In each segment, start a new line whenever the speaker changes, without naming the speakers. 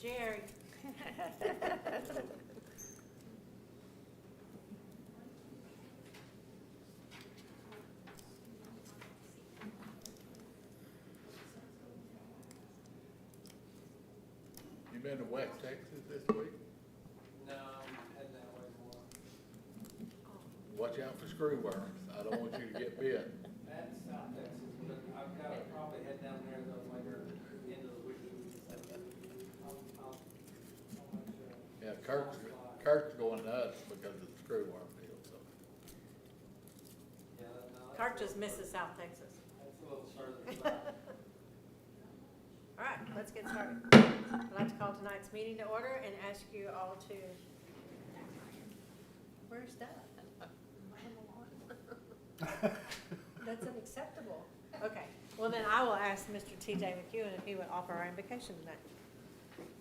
Jerry.
You been to West Texas this week?
No, I'm heading that way more.
Watch out for screw worms. I don't want you to get bit.
That's South Texas, but I've got to probably head down there though later into the week. I'll make sure.
Yeah, Kurt's going nuts because of the screw worm deal, so.
Yeah, no,
Clark just misses South Texas.
that's a little further south.
All right, let's get started. I'd like to call tonight's meeting to order and ask you all to, where's that? That's unacceptable. Okay, well then I will ask Mr. T.J. McEwen if he would offer our invocation tonight.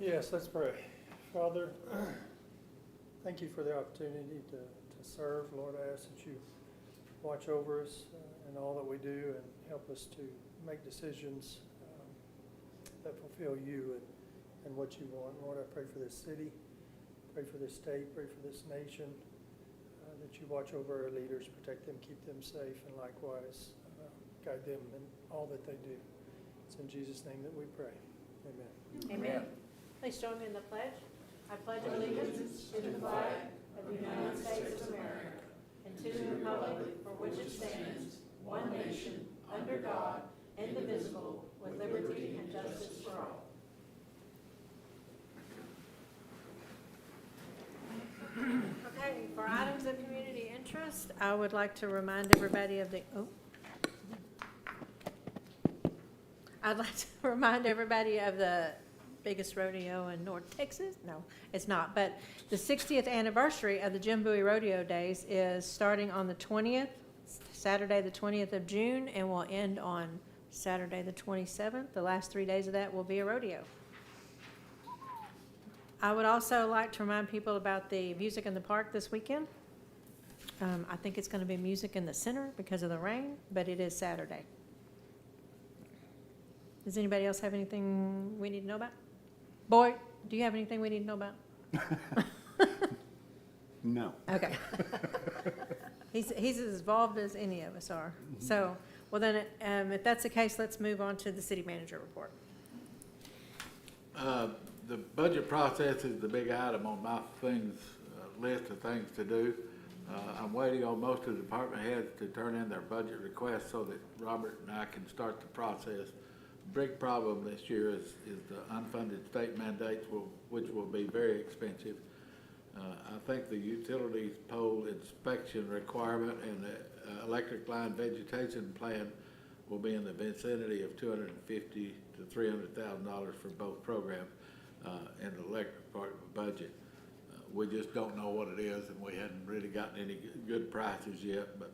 Yes, let's pray. Father, thank you for the opportunity to serve. Lord, I ask that you watch over us in all that we do and help us to make decisions that fulfill you and what you want. Lord, I pray for this city, pray for this state, pray for this nation, that you watch over our leaders, protect them, keep them safe, and likewise guide them in all that they do. It's in Jesus' name that we pray. Amen.
Amen. Please join me in the pledge. I pledge allegiance to the flag of the United States of America and to the republic for which it stands, one nation, under God, indivisible, with liberty and justice for all. Okay, for items of community interest, I would like to remind everybody of the, I'd like to remind everybody of the biggest rodeo in North Texas. No, it's not, but the 60th anniversary of the Jim Bowie Rodeo Days is starting on the 20th, Saturday the 20th of June, and will end on Saturday the 27th. The last 3 days of that will be a rodeo. I would also like to remind people about the music in the park this weekend. I think it's going to be music in the center because of the rain, but it is Saturday. Does anybody else have anything we need to know about? Boy, do you have anything we need to know about?
No.
Okay. He's as involved as any of us are. So, well then, if that's the case, let's move on to the city manager report.
The budget process is the big item on my list of things to do. I'm waiting on most of the department heads to turn in their budget requests so that Robert and I can start the process. The big problem this year is the unfunded state mandates, which will be very expensive. I think the utilities pole inspection requirement and the electric line vegetation plan will be in the vicinity of $250,000 to $300,000 for both programs in the electric part of the budget. We just don't know what it is, and we hadn't really gotten any good prices yet, but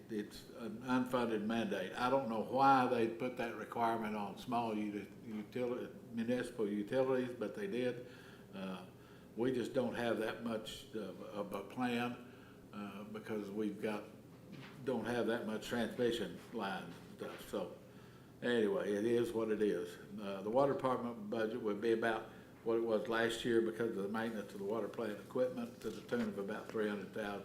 it's an unfunded mandate. I don't know why they put that requirement on small municipal utilities, but they did. We just don't have that much of a plan because don't have that much transmission lines and stuff. So anyway, it is what it is. The water department budget would be about what it was last year because of the maintenance of the water plant equipment to the tune of about $300,000.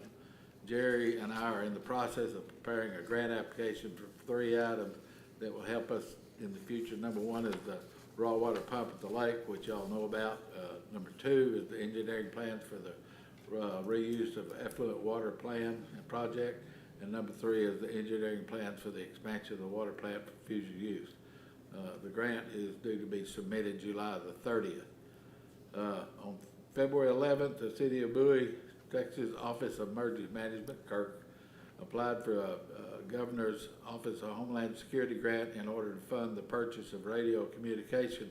Jerry and I are in the process of preparing a grant application for 3 items that will help us in the future. Number one is the raw water pump at the lake, which y'all know about. Number two is the engineering plans for the reuse of effluent water plan and project. And number three is the engineering plans for the expansion of the water plant for future use. The grant is due to be submitted July the 30th. On February 11th, the City of Bowie, Texas Office of Emergency Management, Kirk, applied for a Governor's Office of Homeland Security grant in order to fund the purchase of radio communication.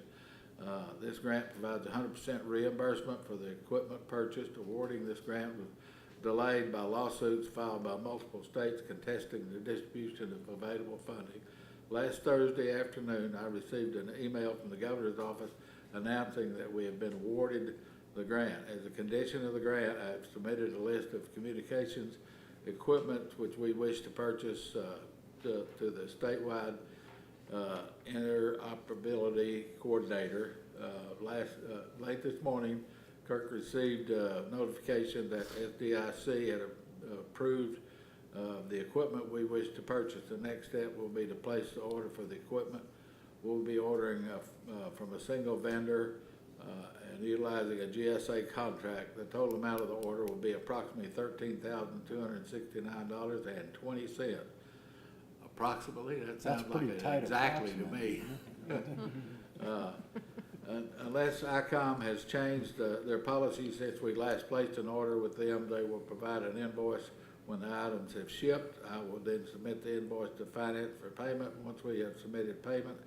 This grant provides 100% reimbursement for the equipment purchased. Awarding this grant was delayed by lawsuits filed by multiple states contesting the distribution of available funding. Last Thursday afternoon, I received an email from the Governor's office announcing that we have been awarded the grant. As a condition of the grant, I have submitted a list of communications equipment which we wish to purchase to the statewide interoperability coordinator late this morning, Kirk received notification that SDIC had approved the equipment we wish to purchase. The next step will be to place the order for the equipment. We'll be ordering from a single vendor and utilizing a GSA contract. The total amount of the order will be approximately $13,269.20. Approximately, that sounds like
pretty
it
tight
exactly to me. Unless ICOM has changed their policy since we last placed an order with them, they will provide an invoice when the items have shipped. I will then submit the invoice to finance for payment. Once we have submitted payment,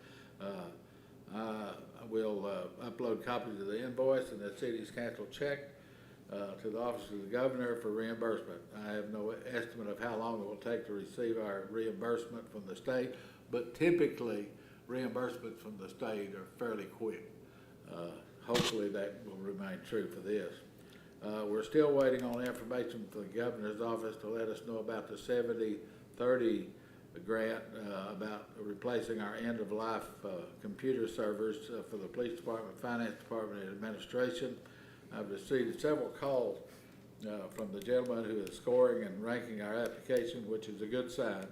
I will upload copies of the invoice and the city's canceled check to the Office of the Governor for reimbursement. I have no estimate of how long it will take to receive our reimbursement from the state, but typically reimbursements from the state are fairly quick. Hopefully that will remain true for this. We're still waiting on information from the Governor's office to let us know about the 70-30 grant about replacing our end-of-life computer servers for the police department, finance department, and administration. I've received several calls from the gentleman who is scoring and ranking our application, which is a good sign.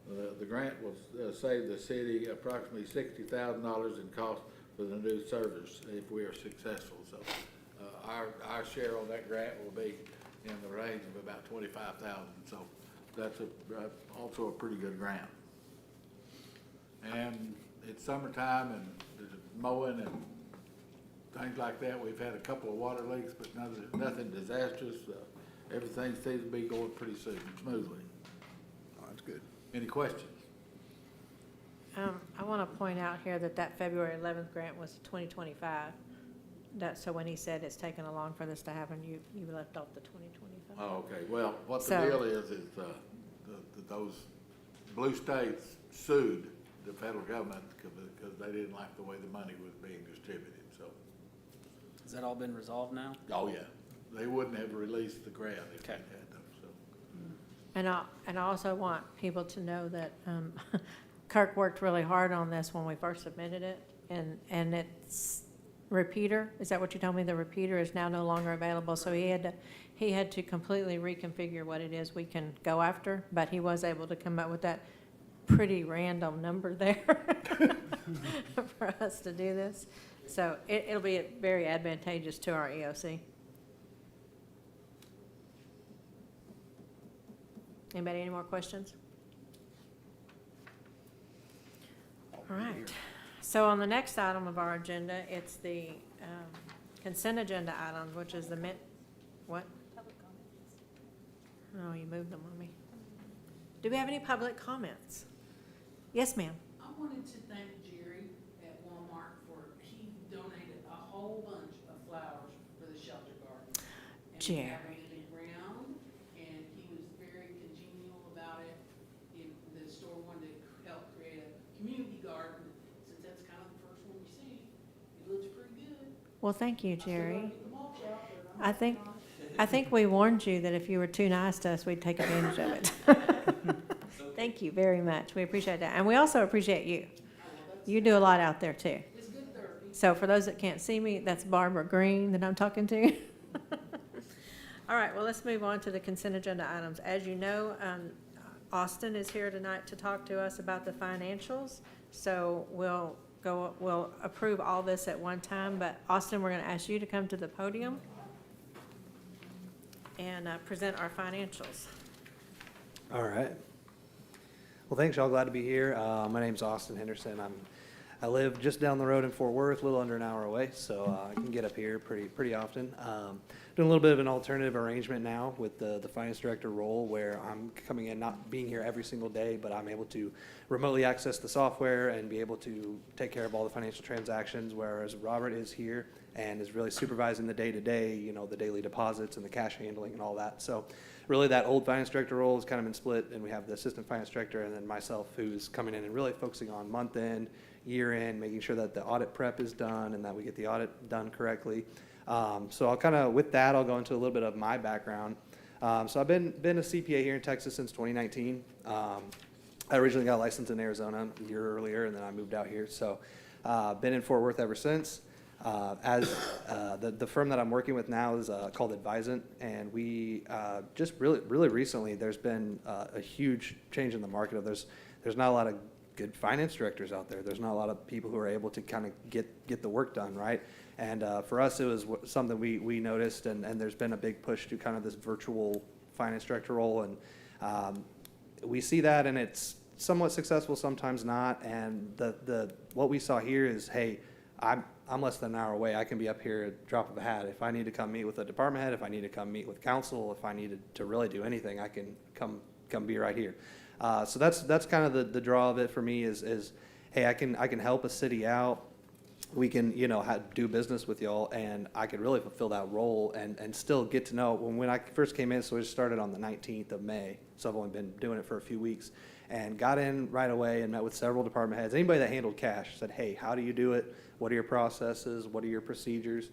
The grant will save the city approximately $60,000 in cost for the new servers if we are successful. So our share on that grant will be in the range of about $25,000. So that's also a pretty good grant. And it's summertime and there's mowing and things like that. We've had a couple of water leaks, but nothing disastrous. Everything seems to be going pretty smoothly.
Oh, that's good.
Any questions?
I want to point out here that February 11th grant was 2025. So when he said it's taken along for this to happen, you left off the 2025.
Oh, okay. Well, what the
So-
deal is those blue states sued the federal government because they didn't like the way the money was being distributed, so.
Has that all been resolved now?
Oh, yeah. They wouldn't have released the grant if they
Okay.
had them, so.
And I also want people to know that Kirk worked really hard on this when we first submitted it, and it's repeater. Is that what you told me? The repeater is now no longer available, so he had to completely reconfigure what it is we can go after, but he was able to come up with that pretty random number there for us to do this. So it'll be very advantageous to our EOC. Anybody, any more questions? All right. So on the next item of our agenda, it's the consent agenda items, which is the what?
Public comments.
Oh, you moved them on me. Do we have any public comments? Yes, ma'am.
I wanted to thank Jerry at Walmart he donated a whole bunch of flowers for the shelter garden. And we
Jerry.
have it around, and he was very congenial about it. The store wanted to help create a community garden, since that's kind of the first one you see. It looks pretty good.
Well, thank you,
I still gotta
Jerry.
get the mulch out, but I'm
I think-
working on it.
I think we warned you that if you were too nice to us, we'd take advantage of it. Thank you very much. We appreciate that. And we also appreciate you. You do a lot out there, too.
It's good therapy.
So for those that can't see me, that's Barbara Green that I'm talking to. All right, well, let's move on to the consent agenda items. As you know, Austin is here tonight to talk to us about the financials. So we'll approve all this at one time, but Austin, we're going to ask you to come to the podium and present our financials.
All right. Well, thanks, y'all. Glad to be here. My name's Austin Henderson. I live just down the road in Fort Worth, a little under an hour away, so I can get up here pretty often. Doing a little bit of an alternative arrangement now with the finance director role, where I'm coming in, not being here every single day, but I'm able to remotely access the software and be able to take care of all the financial transactions, whereas Robert is here and is really supervising the day-to-day, the daily deposits and the cash handling and all that. So really that old finance director role has kind of been split, and we have the assistant finance director and then myself, who's coming in and really focusing on month-end, year-end, making sure that the audit prep is done and that we get the audit done correctly. So I'll kind of, with that, I'll go into a little bit of my background. So I've been a CPA here in Texas since 2019. I originally got licensed in Arizona a year earlier, and then I moved out here. So been in Fort Worth ever since. The firm that I'm working with now is called Advisant, and we just really recently, there's been a huge change in the market. There's not a lot of good finance directors out there. There's not a lot of people who are able to kind of get the work done, right? And for us, it was something we noticed, and there's been a big push to kind of this virtual finance director role, and we see that, and it's somewhat successful, sometimes not. And what we saw here is, hey, I'm less than an hour away. I can be up here at the drop of a hat. If I need to come meet with a department head, if I need to come meet with council, if I needed to really do anything, I can come be right here. So that's kind of the draw of it for me is hey, I can help a city out. We can, do business with y'all, and I could really fulfill that role and still get to know. When I first came in, so we started on the 19th of May, so I've only been doing it for a few weeks, and got in right away and met with several department heads. Anybody that handled cash said, hey, how do you do it? What are your processes? What are your procedures?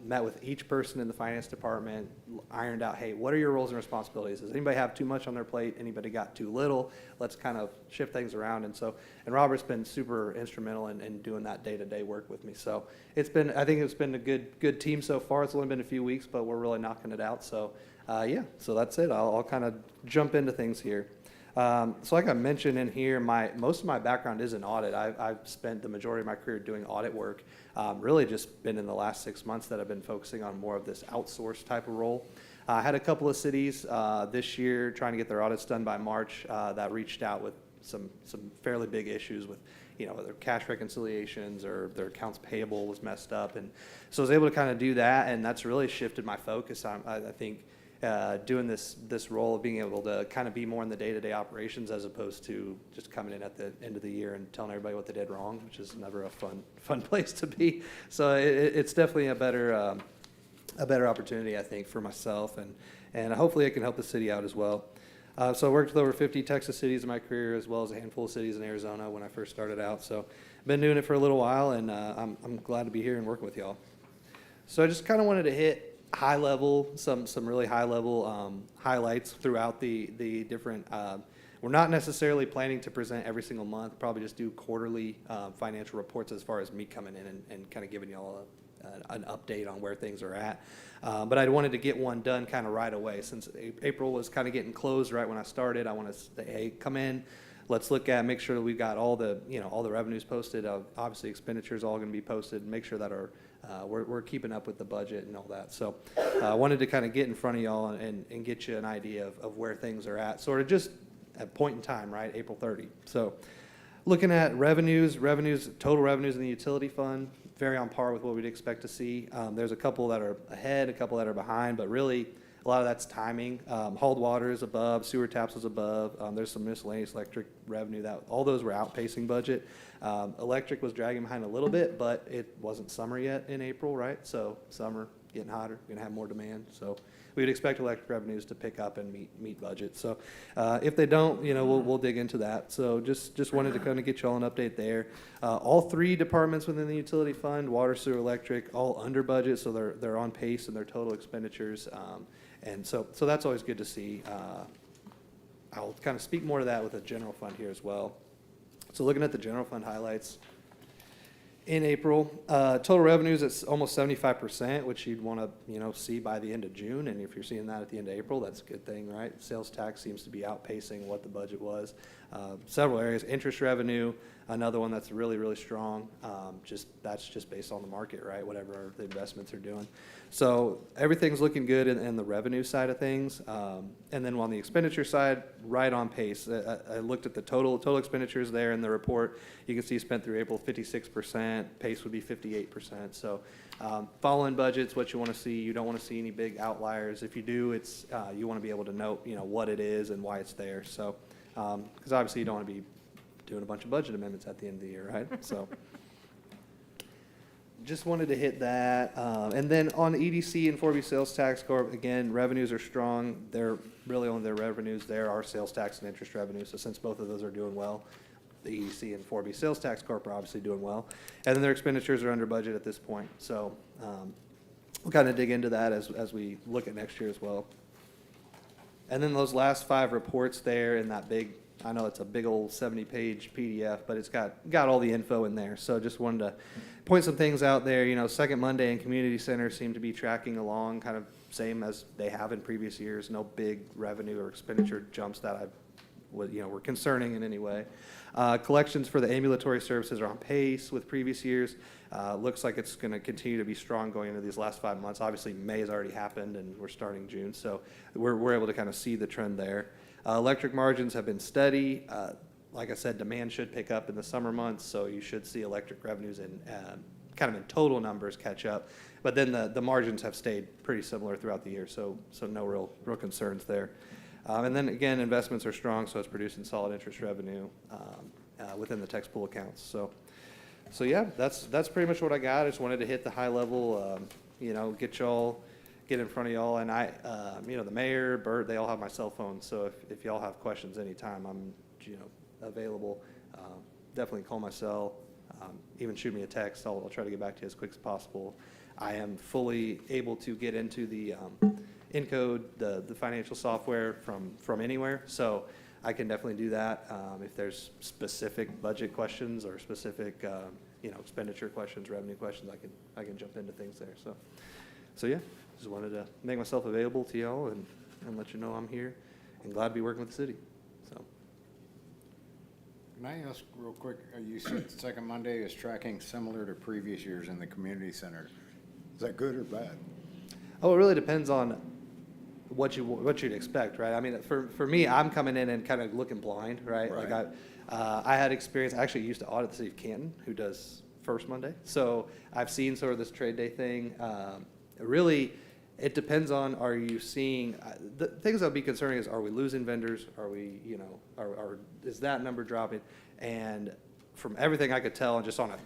Met with each person in the finance department, ironed out, hey, what are your roles and responsibilities? Does anybody have too much on their plate? Anybody got too little? Let's kind of shift things around. And Robert's been super instrumental in doing that day-to-day work with me. So I think it's been a good team so far. It's only been a few weeks, but we're really knocking it out. So so that's it. I'll kind of jump into things here. So like I mentioned in here, most of my background is in audit. I've spent the majority of my career doing audit work. Really just been in the last 6 months that I've been focusing on more of this outsourced type of role. I had a couple of cities this year trying to get their audits done by March that reached out with some fairly big issues with their cash reconciliations or their accounts payable was messed up. And so I was able to kind of do that, and that's really shifted my focus. I think doing this role of being able to kind of be more in the day-to-day operations as opposed to just coming in at the end of the year and telling everybody what they did wrong, which is never a fun place to be. So it's definitely a better opportunity, I think, for myself, and hopefully I can help the city out as well. So I worked with over 50 Texas cities in my career, as well as a handful of cities in Arizona when I first started out. So I've been doing it for a little while, and I'm glad to be here and working with y'all. So I just kind of wanted to hit high level, some really high level highlights throughout the different. We're not necessarily planning to present every single month. Probably just do quarterly financial reports as far as me coming in and kind of giving y'all an update on where things are at. But I wanted to get one done kind of right away since April was kind of getting closed right when I started. I want to say, hey, come in. Let's make sure that we've got all the revenues posted. Obviously, expenditures all going to be posted. Make sure that we're keeping up with the budget and all that. So I wanted to kind of get in front of y'all and get you an idea of where things are at, sort of just at point in time, right, April 30. So looking at revenues, total revenues in the utility fund, very on par with what we'd expect to see. There's a couple that are ahead, a couple that are behind, but really a lot of that's timing. Hauled water is above, sewer taps is above. There's some miscellaneous electric revenue all those were outpacing budget. Electric was dragging behind a little bit, but it wasn't summer yet in April, right? So summer, getting hotter, gonna have more demand. So we would expect electric revenues to pick up and meet budget. So if they don't, we'll dig into that. So just wanted to kind of get you all an update there. All three departments within the utility fund, water, sewer, electric, all under budget, so they're on pace in their total expenditures. And so that's always good to see. I'll kind of speak more to that with the general fund here as well. So looking at the general fund highlights, in April, total revenues at almost 75%, which you'd want to see by the end of June. And if you're seeing that at the end of April, that's a good thing, right? Sales tax seems to be outpacing what the budget was. Several areas, interest revenue, another one that's really, really strong. That's just based on the market, right? Whatever the investments are doing. So everything's looking good in the revenue side of things. And then on the expenditure side, right on pace. I looked at the total expenditures there in the report. You can see spent through April 56%, pace would be 58%. So following budget's what you want to see. You don't want to see any big outliers. If you do, it's you want to be able to note what it is and why it's there. So because obviously you don't want to be doing a bunch of budget amendments at the end of the year, right? So just wanted to hit that. And then on the EDC and 4B sales tax corp, again, revenues are strong. They're really only their revenues there are sales tax and interest revenue. So since both of those are doing well, the EDC and 4B sales tax corp are obviously doing well. And then their expenditures are under budget at this point. So we'll kind of dig into that as we look at next year as well. And then those last 5 reports there in that big I know it's a big old 70-page PDF, but it's got all the info in there. So just wanted to point some things out there. You know, Second Monday and Community Center seem to be tracking along kind of same as they have in previous years. No big revenue or expenditure jumps that were concerning in any way. Collections for the ambulatory services are on pace with previous years. Looks like it's going to continue to be strong going into these last 5 months. Obviously, May has already happened, and we're starting June, so we're able to kind of see the trend there. Electric margins have been steady. Like I said, demand should pick up in the summer months, so you should see electric revenues and kind of in total numbers catch up. But then the margins have stayed pretty similar throughout the year, so no real concerns there. And then again, investments are strong, so it's producing solid interest revenue within the tax pool accounts. So yeah, that's pretty much what I got. I just wanted to hit the high level, get in front of y'all. And the mayor, Bert, they all have my cell phone. So if y'all have questions anytime, I'm available. Definitely call my cell. Even shoot me a text. I'll try to get back to you as quick as possible. I am fully able to get into the Encode, the financial software from anywhere, so I can definitely do that. If there's specific budget questions or specific expenditure questions, revenue questions, I can jump into things there. So yeah, just wanted to make myself available to y'all and let you know I'm here and glad to be working with the city. So.
Can I ask real quick, you said Second Monday is tracking similar to previous years in the community center. Is that good or bad?
Oh, it really depends on what you'd expect, right? I mean, for me, I'm coming in and kind of looking blind, right?
Right.
Like I had experience. I actually used to audit the city of Canton, who does First Monday. So I've seen sort of this trade day thing. Really, it depends on, are you seeing the things that would be concerning is, are we losing vendors? Are we, is that number dropping? And from everything I could tell, and just on a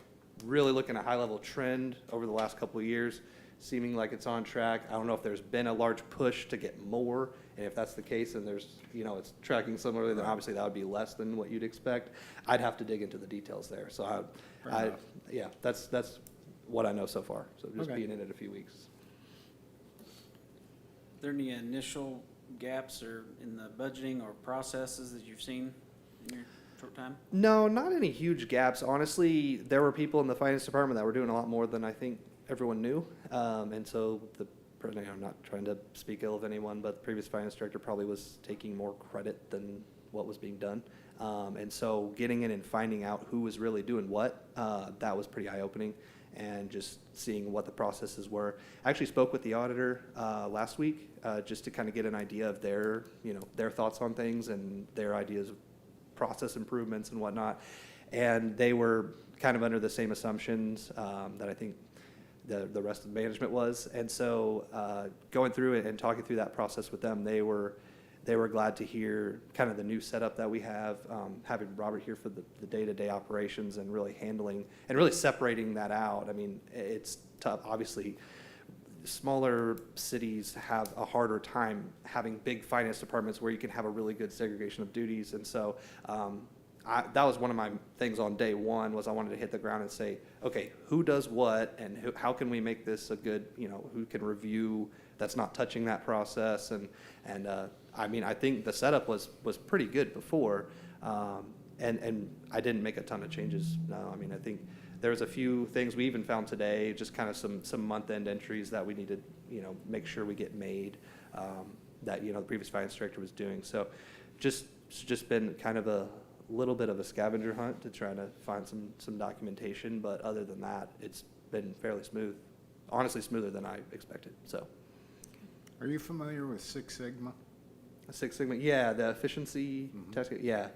really looking at high level trend over the last couple of years, seeming like it's on track. I don't know if there's been a large push to get more, and if that's the case and there's, it's tracking similarly, then obviously that would be less than what you'd expect. I'd have to dig into the details there. So yeah, that's what I know so far. So just being in it a few weeks.
Are there any initial gaps or in the budgeting or processes that you've seen in your short time?
No, not any huge gaps. Honestly, there were people in the finance department that were doing a lot more than I think everyone knew. And so I'm not trying to speak ill of anyone, but the previous finance director probably was taking more credit than what was being done. And so getting in and finding out who was really doing what, that was pretty eye-opening, and just seeing what the processes were. I actually spoke with the auditor last week just to kind of get an idea of their thoughts on things and their ideas of process improvements and whatnot. And they were kind of under the same assumptions that I think the rest of the management was. And so going through it and talking through that process with them, they were glad to hear kind of the new setup that we have, having Robert here for the day-to-day operations and really handling and really separating that out. I mean, it's tough. Obviously, smaller cities have a harder time having big finance departments where you can have a really good segregation of duties. And so that was one of my things on day one, was I wanted to hit the ground and say, okay, who does what, and how can we make this a good, who can review that's not touching that process. And I mean, I think the setup was pretty good before, and I didn't make a ton of changes. No, I mean, I think there's a few things we even found today, just kind of some month-end entries that we needed, make sure we get made, that, the previous finance director was doing. So just been kind of a little bit of a scavenger hunt to try to find some documentation, but other than that, it's been fairly smooth, honestly smoother than I expected. So,
Are you familiar with Six Sigma?
Six Sigma, yeah, the efficiency test, yeah.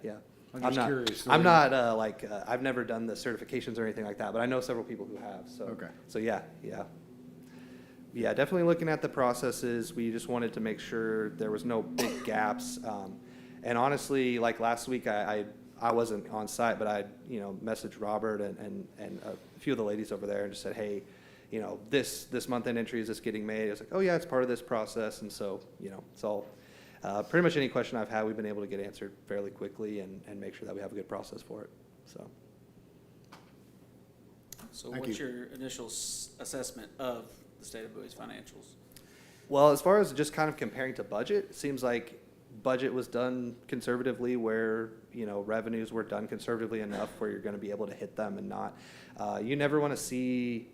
I'm just curious.
I'm not I've never done the certifications or anything like that, but I know several people who have. So,
Okay.
So yeah, definitely looking at the processes. We just wanted to make sure there was no big gaps. And honestly, like last week, I wasn't on site, but I messaged Robert and a few of the ladies over there and just said, hey, this month-end entry, is this getting made? I was like, oh yeah, it's part of this process. And so, it's all, pretty much any question I've had, we've been able to get answered fairly quickly and make sure that we have a good process for it.
So
Thank
what's
you.
your initial assessment of the state of Bowie's financials?
Well, as far as just kind of comparing to budget, it seems like budget was done conservatively where, revenues were done conservatively enough where you're gonna be able to hit them and not. You never wanna see,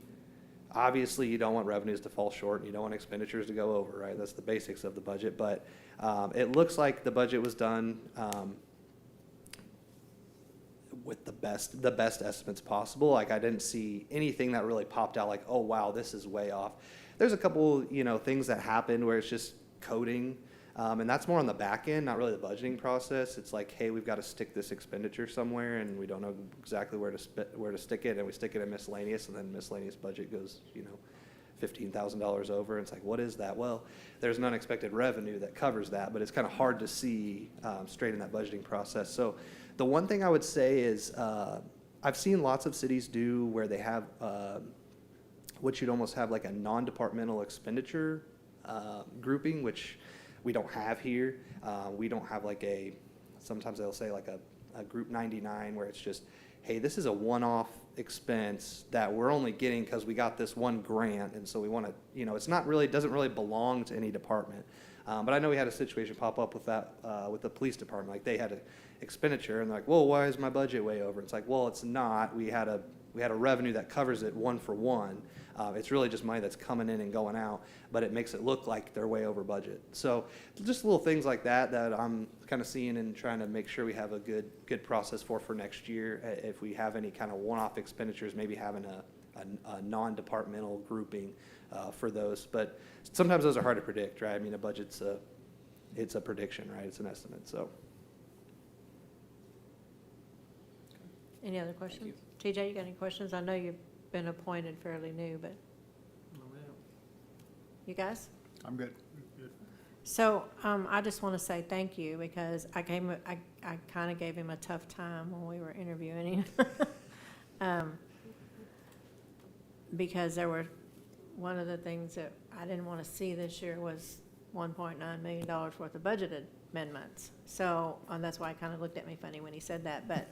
obviously, you don't want revenues to fall short, and you don't want expenditures to go over, right? That's the basics of the budget, but it looks like the budget was done with the best estimates possible. Like, I didn't see anything that really popped out like, oh, wow, this is way off. There's a couple, things that happened where it's just coding, and that's more on the back end, not really the budgeting process. It's like, hey, we've got to stick this expenditure somewhere, and we don't know exactly where to stick it, and we stick it in miscellaneous, and then miscellaneous budget goes, $15,000 over. And it's like, what is that? Well, there's an unexpected revenue that covers that, but it's kind of hard to see straight in that budgeting process. So the one thing I would say is I've seen lots of cities do where they have what you'd almost have like a non-departmental expenditure grouping, which we don't have here. We don't have like sometimes they'll say like a group 99 where it's just, hey, this is a one-off expense that we're only getting because we got this one grant, and so we want to, it's not really, doesn't really belong to any department. But I know we had a situation pop up with that, with the police department. Like, they had an expenditure, and they're like, well, why is my budget way over? It's like, well, it's not. We had a revenue that covers it one for one. It's really just money that's coming in and going out, but it makes it look like they're way over budget. So just little things like that I'm kind of seeing and trying to make sure we have a good process for next year. If we have any kind of one-off expenditures, maybe having a non-departmental grouping for those. But sometimes those are hard to predict, right? I mean, a budget's it's a prediction, right? It's an estimate, so.
Any other questions? TJ, you got any questions? I know you've been appointed fairly new, but you guys?
I'm good.
So I just want to say thank you, because I kind of gave him a tough time when we were interviewing him. Because one of the things that I didn't want to see this year was $1.9 million worth of budget amendments. So that's why he kind of looked at me funny when he said that. But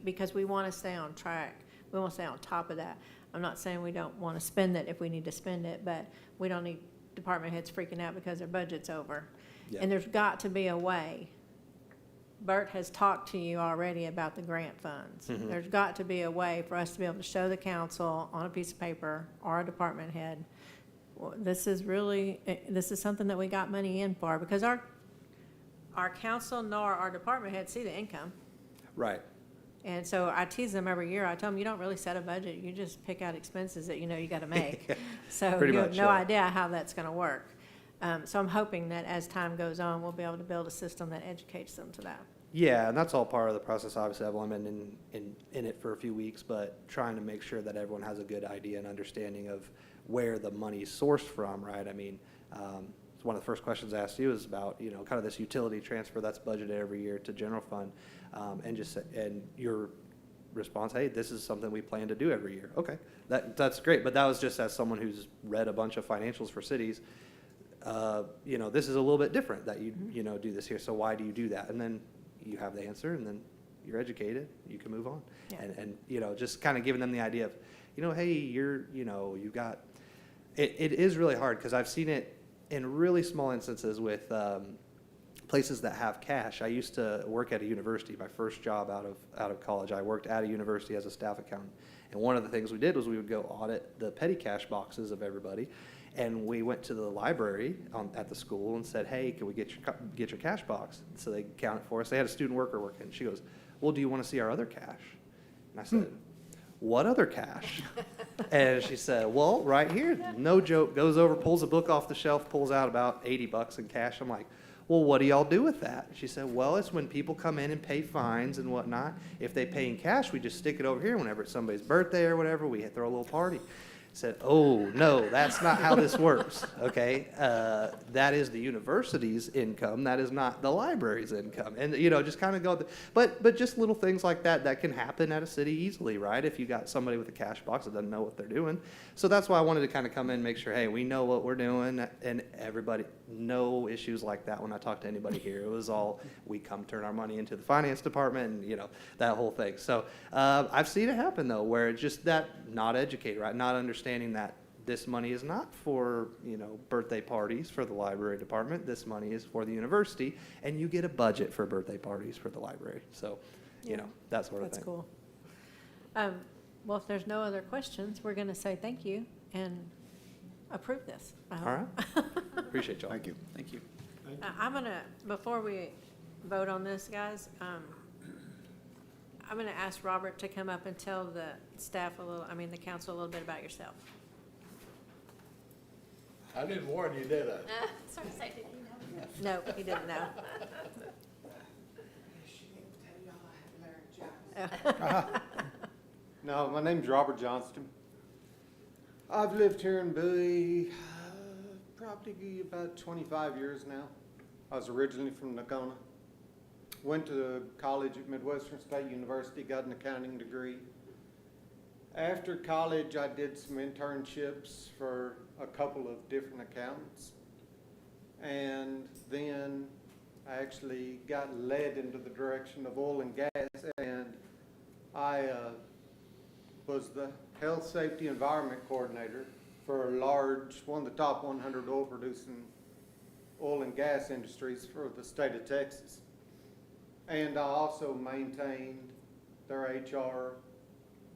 because we want to stay on track, we want to stay on top of that. I'm not saying we don't want to spend it if we need to spend it, but we don't need department heads freaking out because their budget's over.
Yeah.
And there's got to be a way. Bert has talked to you already about the grant funds.
Mhm.
There's got to be a way for us to be able to show the council on a piece of paper or a department head, well, this is something that we got money in for, because our council nor our department heads see the income.
Right.
And so I tease them every year. I tell them, you don't really set a budget. You just pick out expenses that you got to make. So
Pretty
you have
much,
no
yeah.
idea how that's going to work. So I'm hoping that as time goes on, we'll be able to build a system that educates them to that.
Yeah, and that's all part of the process. Obviously, I've only been in it for a few weeks, but trying to make sure that everyone has a good idea and understanding of where the money's sourced from, right? I mean, one of the first questions I asked you is about, kind of this utility transfer that's budgeted every year to general fund, and your response, hey, this is something we plan to do every year. Okay, that's great, but that was just as someone who's read a bunch of financials for cities. This is a little bit different that you do this here. So why do you do that? And then you have the answer, and then you're educated. You can move on,
Yeah.
and just kind of giving them the idea of, hey, you've got. It is really hard because I've seen it in really small instances with places that have cash. I used to work at a university. My first job out of college, I worked at a university as a staff accountant. And one of the things we did was we would go audit the petty cash boxes of everybody. And we went to the library at the school and said, hey, can we get your cash box? So they counted for us. They had a student worker working. She goes, well, do you want to see our other cash? And I said, what other cash? And she said, well, right here. No joke. Goes over, pulls a book off the shelf, pulls out about $80 in cash. I'm like, well, what do y'all do with that? She said, well, it's when people come in and pay fines and whatnot. If they pay in cash, we just stick it over here. Whenever it's somebody's birthday or whatever, we throw a little party. Said, oh, no, that's not how this works, okay? That is the university's income. That is not the library's income. And, just kind of go, but just little things like that can happen at a city easily, right? If you got somebody with a cash box that doesn't know what they're doing. So that's why I wanted to kind of come in and make sure, hey, we know what we're doing, and everybody, no issues like that when I talk to anybody here. It was all, we come turn our money into the finance department and, that whole thing. So I've seen it happen, though, where it's just that not educated, right? Not understanding that this money is not for, birthday parties for the library department. This money is for the university, and you get a budget for birthday parties for the library. So,
Yeah.
that sort of
That's
thing.
cool. Well, if there's no other questions, we're gonna say thank you and approve this. I hope.
All right. Appreciate y'all.
Thank you.
Thank you.
I'm gonna, before we vote on this, guys, I'm gonna ask Robert to come up and tell the staff the council a little bit about yourself.
I didn't warn you, did I?
Sorry, say, did you know?
No, he didn't know.
No, my name's Robert Johnston. I've lived here in Bowie probably about 25 years now. I was originally from Nacona. Went to college at Midwestern State University, got an accounting degree. After college, I did some internships for a couple of different accountants. And then I actually got led into the direction of oil and gas, and I was the health, safety, environment coordinator for one of the top 100 oil and gas industries for the state of Texas. And I also maintained their HR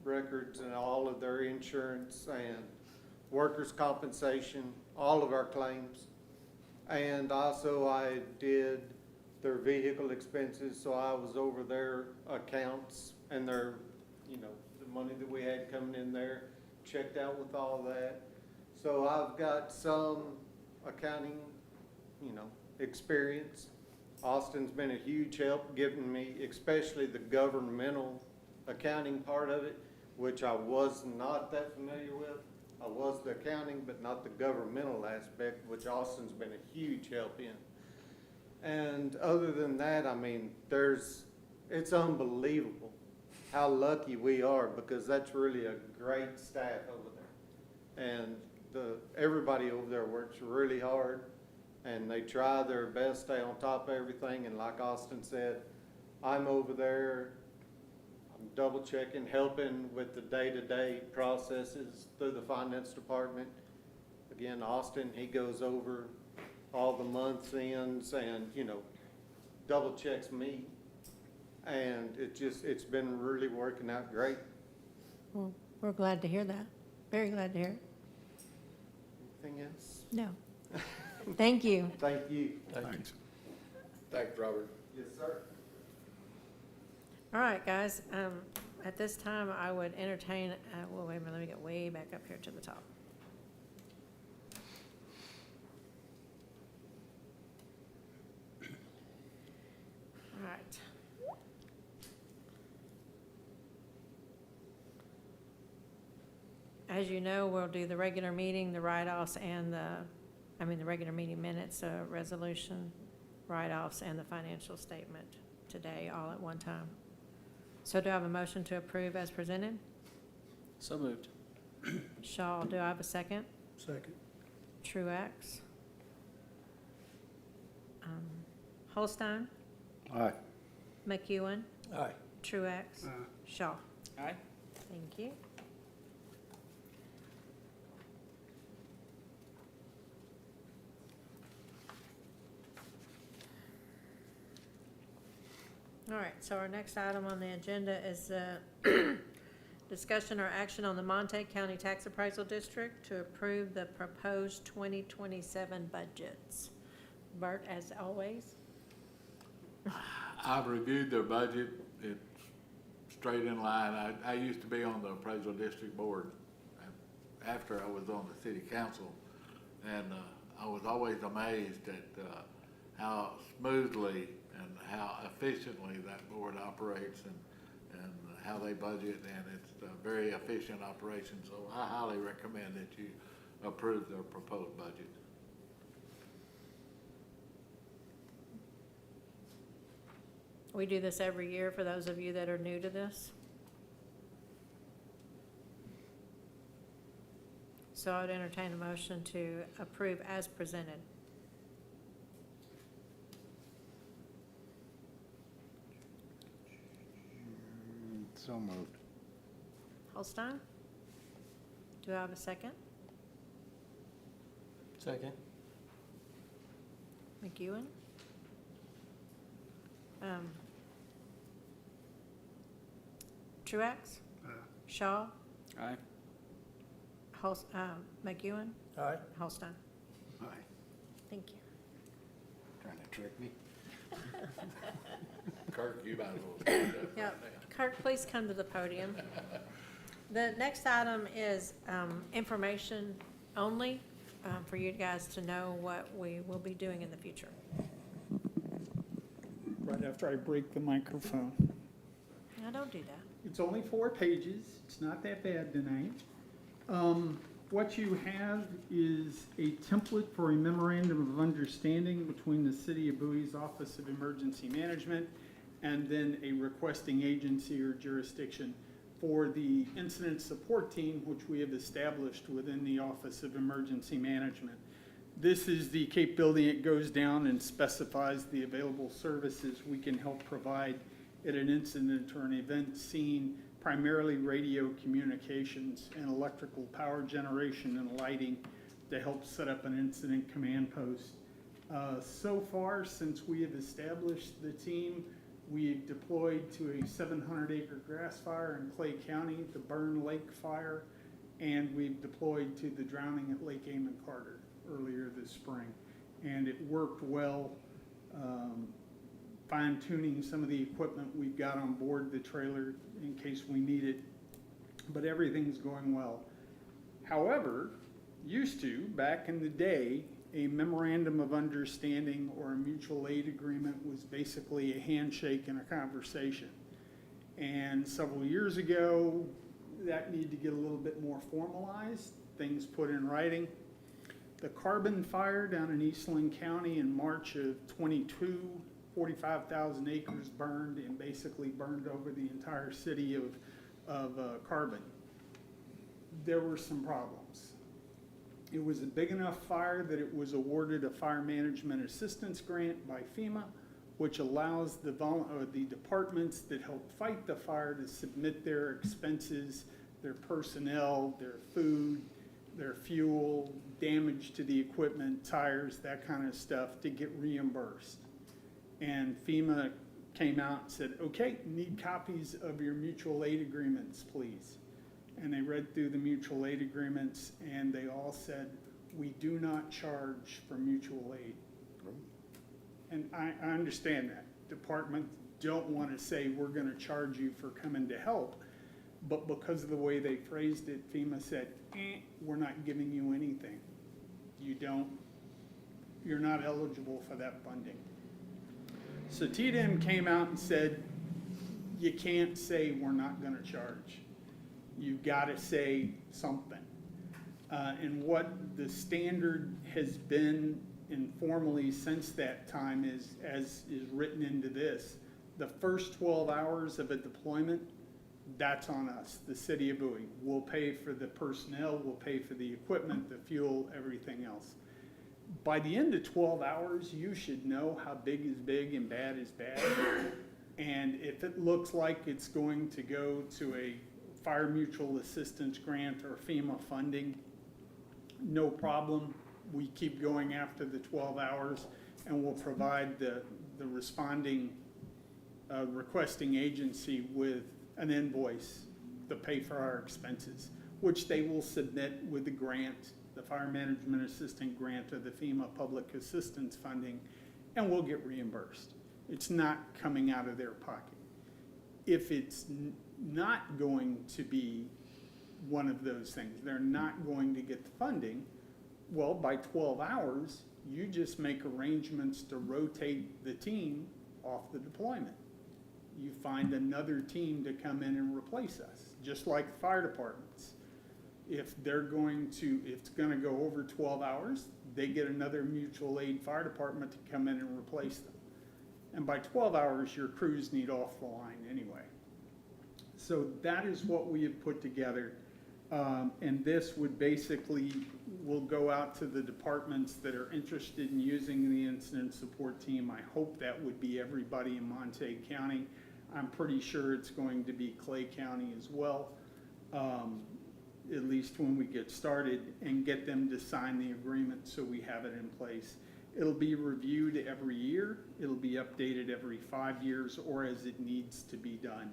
records and all of their insurance and workers' compensation, all of our claims. And also I did their vehicle expenses, so I was over their accounts and their, the money that we had coming in there, checked out with all that. So I've got some accounting, experience. Austin's been a huge help giving me, especially the governmental accounting part of it, which I was not that familiar with. I was the accounting, but not the governmental aspect, which Austin's been a huge help in. And other than that, it's unbelievable how lucky we are, because that's really a great staff over there. And everybody over there works really hard, and they try their best to stay on top of everything. And like Austin said, I'm over there, I'm double checking, helping with the day-to-day processes through the finance department. Again, Austin, he goes over all the months ends and, double checks me. And it's been really working out great.
Well, we're glad to hear that. Very glad to hear it.
Anything else?
No. Thank you.
Thank you.
Thanks.
Thanks, Robert.
Yes, sir.
All right, guys, at this time, I would entertain, wait a minute, let me get way back up here to the top. All right. As you know, we'll do the regular meeting, the write-offs, and the regular meeting minutes, resolution, write-offs, and the financial statement today, all at one time. So do I have a motion to approve as presented?
So moved.
Shaw, do I have a second?
Second.
Truax? Holstein?
Aye.
McEwen?
Aye.
Truax? Shaw?
Aye.
Thank you. All right, so our next item on the agenda is discussion or action on the Montague County Tax Appraisal District to approve the proposed 2027 budgets. Bert, as always.
I've reviewed their budget. It's straight in line. I used to be on the appraisal district board after I was on the city council. And I was always amazed at how smoothly and how efficiently that board operates and how they budget, and it's a very efficient operation. So I highly recommend that you approve their proposed budget.
We do this every year for those of you that are new to this. So I would entertain a motion to approve as presented.
So moved.
Holstein? Do I have a second?
Second.
McEwen? Truax? Shaw?
Aye.
McEwen?
Aye.
Holstein?
Aye.
Thank you.
Trying to trick me?
Kirk, you might as well stand up
Yeah,
right now.
Kirk, please come to the podium. The next item is information only, for you guys to know what we will be doing in the future.
Right after I break the microphone.
Now, don't do that.
It's only 4 pages, it's not that bad tonight. What you have is a template for a memorandum of understanding between the City of Bowie's Office of Emergency Management and then a requesting agency or jurisdiction for the incident support team, which we have established within the Office of Emergency Management. This is the capability. It goes down and specifies the available services we can help provide at an incident or an event scene, primarily radio communications and electrical power generation and lighting to help set up an incident command post. So far, since we have established the team, we've deployed to a 700-acre grass fire in Clay County, the Burn Lake fire, and we've deployed to the drowning at Lake Amon Carter earlier this spring. And it worked well, fine-tuning some of the equipment we've got on board the trailer in case we need it, but everything's going well. However, back in the day, a memorandum of understanding or a mutual aid agreement was basically a handshake and a conversation. And several years ago, that needed to get a little bit more formalized, things put in writing. The carbon fire down in Eastland County in March of 22, 45,000 acres burned and basically burned over the entire city of carbon. There were some problems. It was a big enough fire that it was awarded a fire management assistance grant by FEMA, which allows the departments that help fight the fire to submit their expenses, their personnel, their food, their fuel, damage to the equipment, tires, that kind of stuff, to get reimbursed. And FEMA came out and said, okay, need copies of your mutual aid agreements, please. And they read through the mutual aid agreements, and they all said, we do not charge for mutual aid. And I understand that. Departments don't want to say, we're going to charge you for coming to help. But because of the way they phrased it, FEMA said, we're not giving you anything. You're not eligible for that funding. So TDM came out and said, you can't say we're not going to charge. You've got to say something. And what the standard has been informally since that time is, as is written into this, the first 12 hours of a deployment, that's on us, the City of Bowie. We'll pay for the personnel, we'll pay for the equipment, the fuel, everything else. By the end of 12 hours, you should know how big is big and bad is bad. And if it looks like it's going to go to a fire mutual assistance grant or FEMA funding, no problem. We keep going after the 12 hours and we'll provide the responding, requesting agency with an invoice to pay for our expenses, which they will submit with the grant, the Fire Management Assistant Grant or the FEMA Public Assistance Funding, and we'll get reimbursed. It's not coming out of their pocket. If it's not going to be one of those things, they're not going to get the funding, well, by 12 hours, you just make arrangements to rotate the team off the deployment. You find another team to come in and replace us, just like the fire departments. If it's gonna go over 12 hours, they get another mutual aid fire department to come in and replace them. And by 12 hours, your crews need off the line anyway. So that is what we have put together. And this would will go out to the departments that are interested in using the incident support team. I hope that would be everybody in Montague County. I'm pretty sure it's going to be Clay County as well. at least when we get started, and get them to sign the agreement so we have it in place. It'll be reviewed every year. It'll be updated every 5 years or as it needs to be done.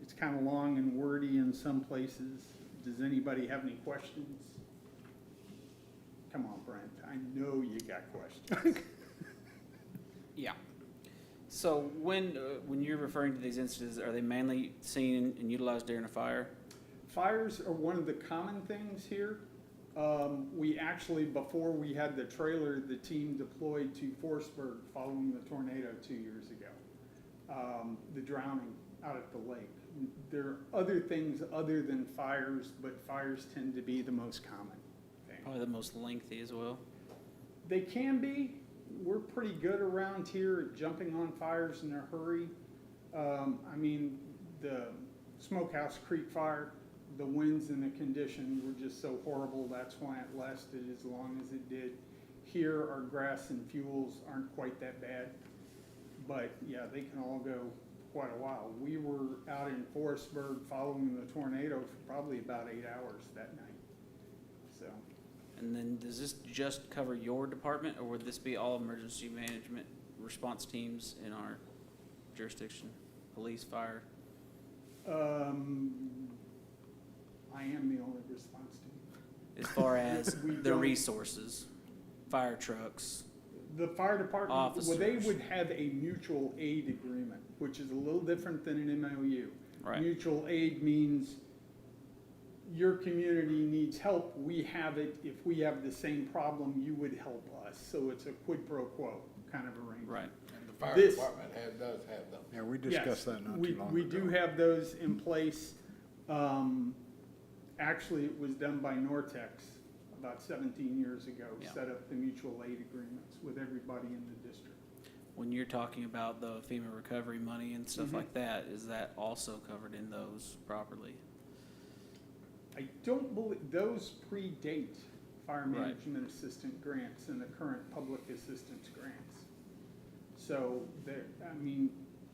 It's kind of long and wordy in some places. Does anybody have any questions? Come on, Brent, I know you got questions.
Yeah. So when you're referring to these instances, are they mainly seen and utilized during a fire?
Fires are one of the common things here. We actually, before we had the trailer, the team deployed to Forestburg following the tornado 2 years ago. The drowning out at the lake. There are other things other than fires, but fires tend to be the most common thing.
Probably the most lengthy as well.
They can be. We're pretty good around here at jumping on fires in a hurry. I mean, the Smokehouse Creek fire, the winds and the conditions were just so horrible. That's why it lasted as long as it did. Here, our grass and fuels aren't quite that bad. But yeah, they can all go quite a while. We were out in Forestburg following the tornado for probably about 8 hours that night. So.
And then does this just cover your department, or would this be all emergency management response teams in our jurisdiction? Police, fire?
I am the only response team.
As far as
We
the
don't-
resources, fire trucks?
The fire department, well, they
Officers.
would have a mutual aid agreement, which is a little different than an MOU.
Right.
Mutual aid means your community needs help, we have it. If we have the same problem, you would help us. So it's a quid pro quo kind of arrangement.
Right.
And the fire
This-
department does have them.
Yeah, we
Yes,
discussed that not
we-
too long ago.
We do have those in place. Actually, it was done by Nortex about 17 years ago,
Yeah.
set up the mutual aid agreements with everybody in the district.
When you're talking about the FEMA recovery money and stuff
Mhm.
like that, is that also covered in those properly?
I don't believe, those predate fire
Right.
management assistant grants and the current public assistance grants. So there, I mean,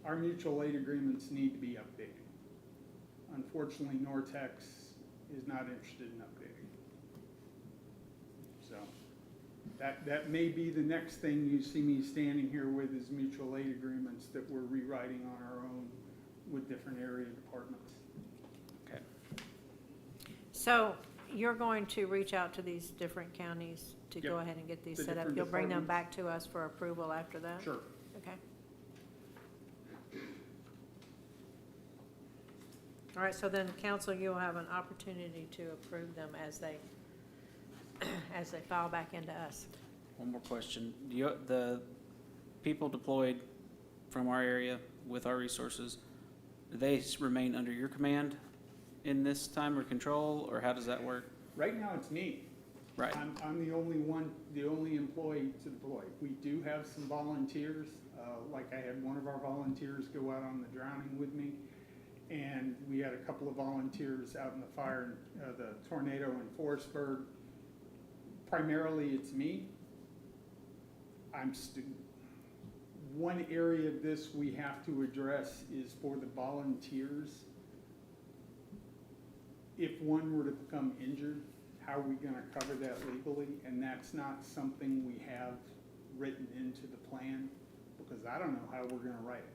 our mutual aid agreements need to be updated. Unfortunately, Nortex is not interested in updating. So that may be the next thing you see me standing here with is mutual aid agreements that we're rewriting on our own with different area departments.
Okay.
So you're going to reach out to these different counties to go
Yep.
ahead and get these
The
set up?
different
You'll bring them
departments.
back to us for approval after that?
Sure.
Okay. All right, so then council, you'll have an opportunity to approve them as they file back into us.
One more question. The people deployed from our area with our resources, do they remain under your command in this time or control, or how does that work?
Right now, it's me.
Right.
I'm the only one, the only employee to deploy. We do have some volunteers, like I had one of our volunteers go out on the drowning with me. And we had a couple of volunteers out in the fire, the tornado in Forestburg. Primarily, it's me. One area of this we have to address is for the volunteers. If one were to become injured, how are we gonna cover that legally? And that's not something we have written into the plan, because I don't know how we're gonna write it.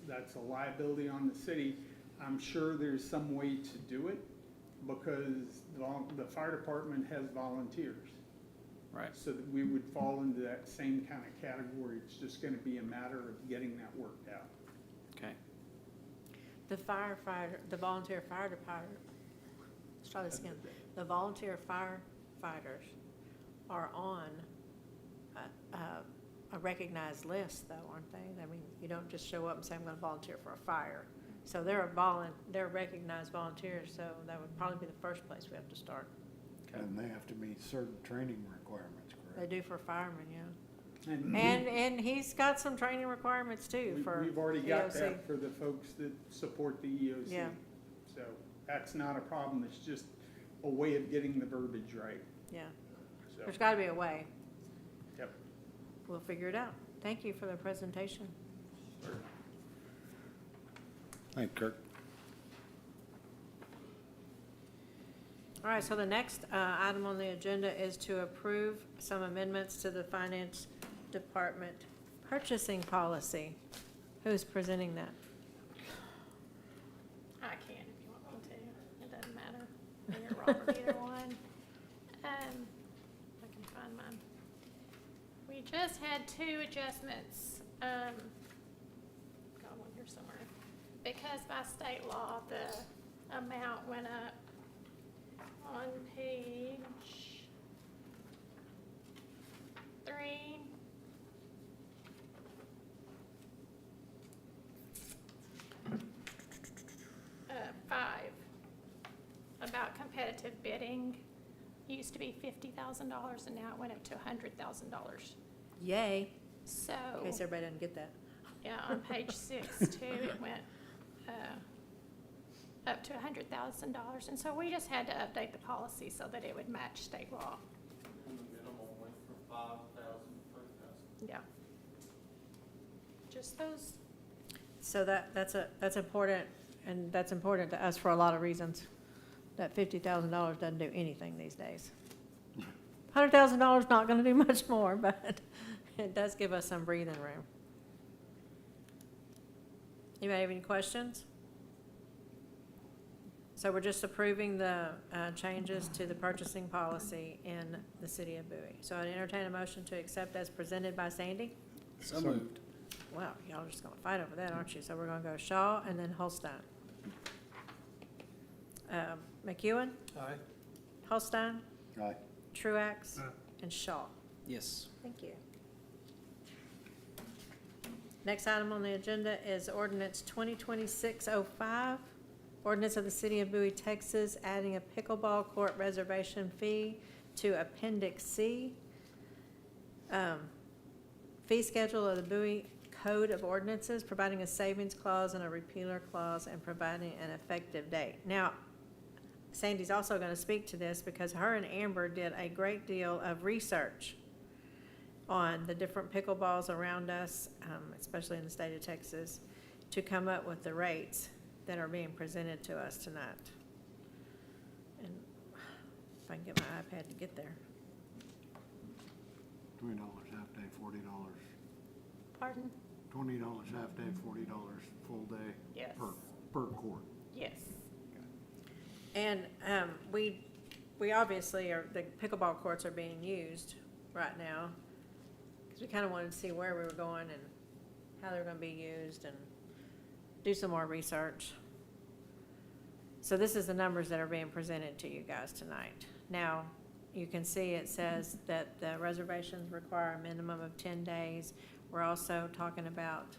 That's a liability on the city. I'm sure there's some way to do it, because the fire department has volunteers.
Right.
So that we would fall into that same kind of category. It's just gonna be a matter of getting that worked out.
Okay.
The volunteer fire department, let's try this again. The volunteer firefighters are on a recognized list though, aren't they? I mean, you don't just show up and say, I'm gonna volunteer for a fire. So they're recognized volunteers, so that would probably be the first place we have to start.
And they have to meet certain training requirements,
They
correct?
do for firemen, yeah.
And
And he's got some training requirements too for
we've already got
EOC.
that for the folks that support the EOC.
Yeah.
So that's not a problem. It's just a way of getting the verbiage right.
Yeah,
So,
there's gotta be a way.
yep.
We'll figure it out. Thank you for the presentation.
Thank you, Kirk.
All right, so the next item on the agenda is to approve some amendments to the Finance Department purchasing policy. Who's presenting that?
I can if you want me to. It doesn't matter. Me or Robert, either one. I can find mine. We just had 2 adjustments. Got one here somewhere. Because by state law, the amount went up on page 3. 5, about competitive bidding. It used to be $50,000 and now it went up to $100,000.
Yay,
So,
in case everybody doesn't get that.
yeah, on page 6 too, it went up to $100,000. And so we just had to update the policy so that it would match state law.
And the minimum went from 5,000 to 3,000.
Yeah. Just those.
So that's important, and that's important to us for a lot of reasons. That $50,000 doesn't do anything these days. $100,000 not gonna do much more, but it does give us some breathing room. Anybody have any questions? So we're just approving the changes to the purchasing policy in the City of Bowie. So I'd entertain a motion to accept as presented by Sandy.
So moved.
Wow, y'all are just gonna fight over that, aren't you? So we're gonna go Shaw and then Holstein. McEwen,
Aye.
Holstein,
Aye.
Truax,
Aye.
and Shaw.
Yes.
Thank you. Next item on the agenda is ordinance 2026-05, ordinance of the City of Bowie, Texas, adding a pickleball court reservation fee to Appendix C. Fee schedule of the Bowie Code of Ordinances, providing a savings clause and a repealer clause, and providing an effective date. Now, Sandy's also going to speak to this because her and Amber did a great deal of research on the different pickleballs around us, especially in the state of Texas, to come up with the rates that are being presented to us tonight. And if I can get my iPad to get there.
$20 half day, $40.
Pardon?
$20 half day, $40 full day.
Yes.
Per court.
Yes.
And we obviously are, the pickleball courts are being used right now, because we kind of wanted to see where we were going and how they're going to be used and do some more research. So this is the numbers that are being presented to you guys tonight. Now, you can see it says that the reservations require a minimum of 10 days. We're also talking about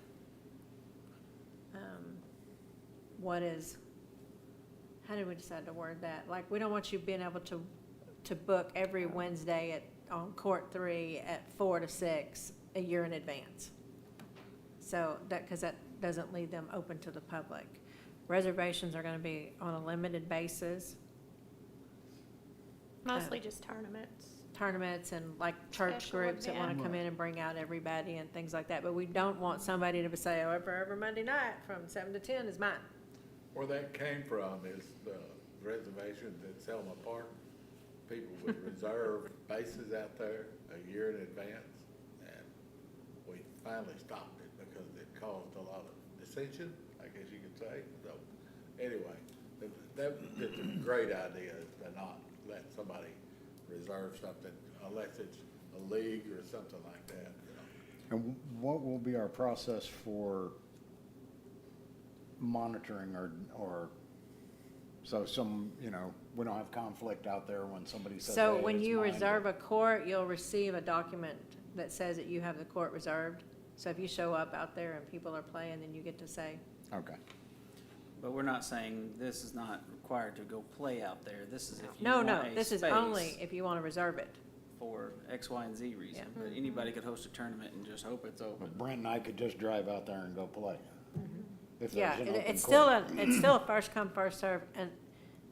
how did we decide to word that? Like, we don't want you being able to book every Wednesday on Court 3 at 4 to 6 a year in advance. So because that doesn't leave them open to the public. Reservations are going to be on a limited basis.
Mostly just tournaments.
Tournaments and like church
Special
groups that want to
event.
come in and bring out everybody and things like that. But we don't want somebody to say, oh, every Monday night from 7 to 10 is mine.
Where that came from is the reservations at Selma Park. People would reserve bases out there a year in advance, and we finally stopped it because it caused a lot of dissension, I guess you could say. So, anyway, that's a great idea, is to not let somebody reserve something unless it's a league or something like that, you know.
And what will be our process for monitoring or, so we don't have conflict out there when somebody says,
So
hey,
when
it's
you
mine,
reserve a court, you'll receive a document that says that you have the court reserved. So if you show up out there and people are playing, then you get to say,
Okay.
But we're not saying this is not required to go play out there. This is if you
no,
want
no,
a
this is
space
only if you want to reserve it.
for X, Y, and Z reason.
Yeah.
But anybody could host a tournament and just hope it's open.
But Brent and I could just drive out there and go play. If
Yeah,
there's an open
it's still
court.
it's still a first come, first serve, and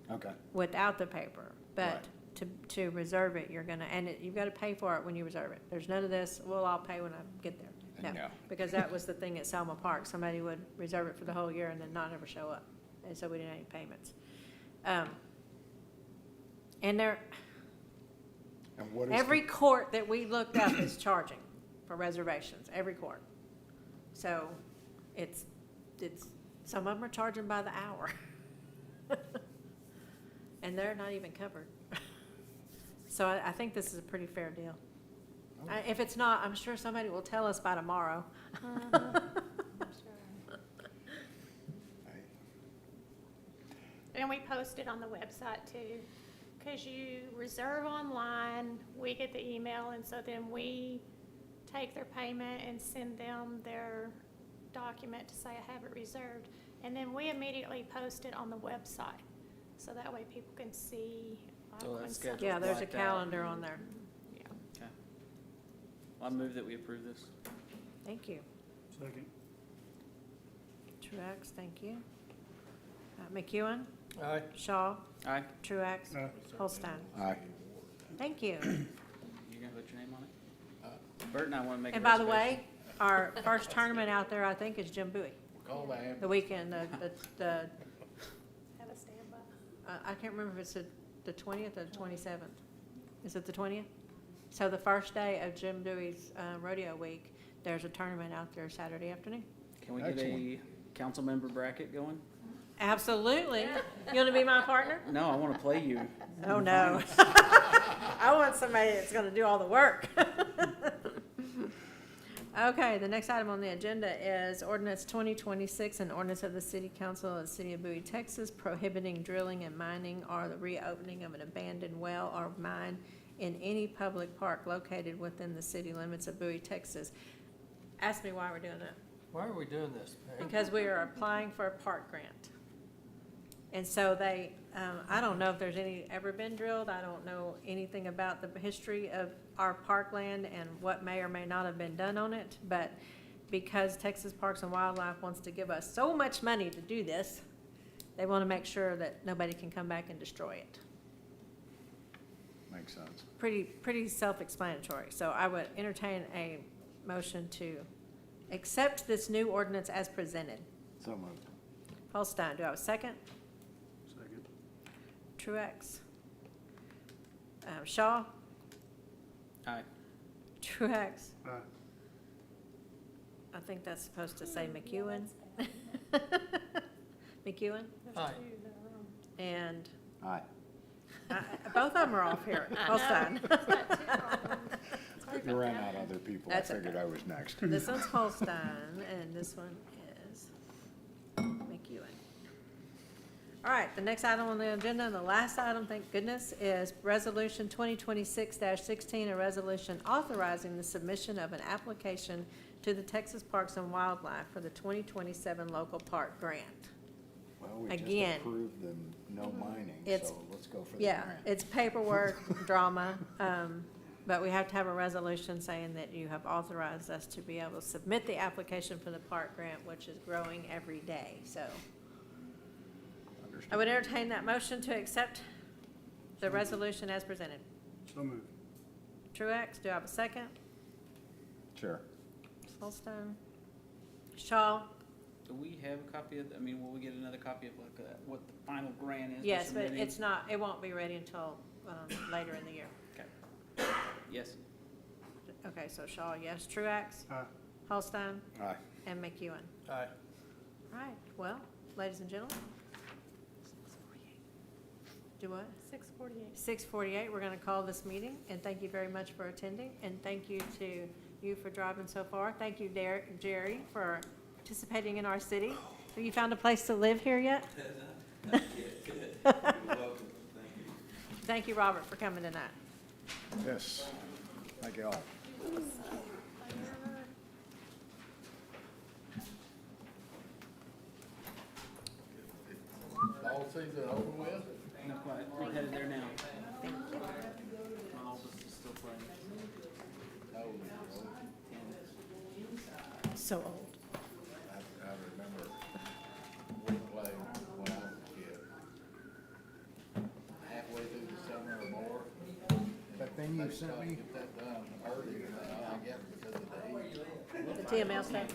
Okay.
without the paper. But
Right.
to reserve it, you're gonna, and you've got to pay for it when you reserve it. There's none of this, well, I'll pay when I get there. No,
No.
because that was the thing at Selma Park. Somebody would reserve it for the whole year and then not ever show up. And so we didn't have any payments. And
And what is?
every court that we looked up is charging for reservations, every court. So it's, some of them are charging by the hour. And they're not even covered. So I think this is a pretty fair deal. If it's not, I'm sure somebody will tell us by tomorrow.
And we post it on the website too, because you reserve online, we get the email, and so then we take their payment and send them their document to say I have it reserved. And then we immediately post it on the website, so that way people can see.
So
when
that's
something-
scheduled.
Yeah, there's a
Blacked out.
calendar on there.
Yeah.
Okay. Well, I move that we approve this.
Thank you.
Second.
Truax, thank you. McEwen,
Aye.
Shaw,
Aye.
Truax, Holstein.
Aye.
Thank you.
You gonna put your name on it? Bert and I wanna make a
And by the
reservation.
way, our first tournament out there, I think, is Jim Bowie.
Call the ambulance.
The weekend, the,
Have a standby.
I can't remember if it's the 20th or the 27th. Is it the 20th? So the first day of Jim Dewey's rodeo week, there's a tournament out there Saturday afternoon.
Can we get a
Excellent.
council member bracket going?
Absolutely. You want to be my partner?
No, I wanna play you.
Oh, no. I want somebody that's going to do all the work. Okay, the next item on the agenda is Ordinance 2026, an ordinance of the City Council of the City of Bowie, Texas, prohibiting drilling and mining or the reopening of an abandoned well or mine in any public park located within the city limits of Bowie, Texas. Ask me why we're doing that.
Why are we doing this?
Because we are applying for a park grant. And so they, I don't know if there's any ever been drilled. I don't know anything about the history of our parkland and what may or may not have been done on it. But because Texas Parks and Wildlife wants to give us so much money to do this, they want to make sure that nobody can come back and destroy it.
Makes sense.
Pretty self-explanatory. So I would entertain a motion to accept this new ordinance as presented.
So moved.
Holstein, do I have a second?
Second.
Truax. Shaw,
Aye.
Truax.
Aye.
I think that's supposed to say McEwen. McEwen
Aye.
and,
Aye.
both of them are off here. Holstein.
You ran out other people. I
That's okay.
figured I was next.
This one's Holstein and this one is McEwen. All right, the next item on the agenda, and the last item, thank goodness, is Resolution 2026-16, a resolution authorizing the submission of an application to the Texas Parks and Wildlife for the 2027 local park grant.
Well, we
Again.
just approved the no mining,
It's-
so let's go for the
Yeah,
grant.
it's paperwork, drama, but we have to have a resolution saying that you have authorized us to be able to submit the application for the park grant, which is growing every day, so. I would entertain that motion to accept the resolution as presented.
So moved.
Truax, do I have a second?
Sure.
Holstein? Shaw?
Do we have a copy of, will we get another copy of like, what the final grant is? we're
Yes, but
submitting?
it's not, it won't be ready until, later in the year.
Okay. Yes.
Okay, so Shaw, yes. Truax?
Aye.
Holstein?
Aye.
And McEwen?
Aye.
All right, well, ladies and gentlemen. Do what?
6:48.
6:48, we're going to call this meeting, and thank you very much for attending, and thank you to you for driving so far. Thank you, Jerry, for participating in our city. Have you found a place to live here yet? Thank you, Robert, for coming tonight.
Yes. Thank you all.
All season over with?
Not quite. We're headed there now. My oldest is still playing.
So old.
I remember we played when I was a kid. Halfway through the summer or more.
That thing you
They
sent
tried to
me,
get that done earlier, I guess because of the heat.
The TML stuff.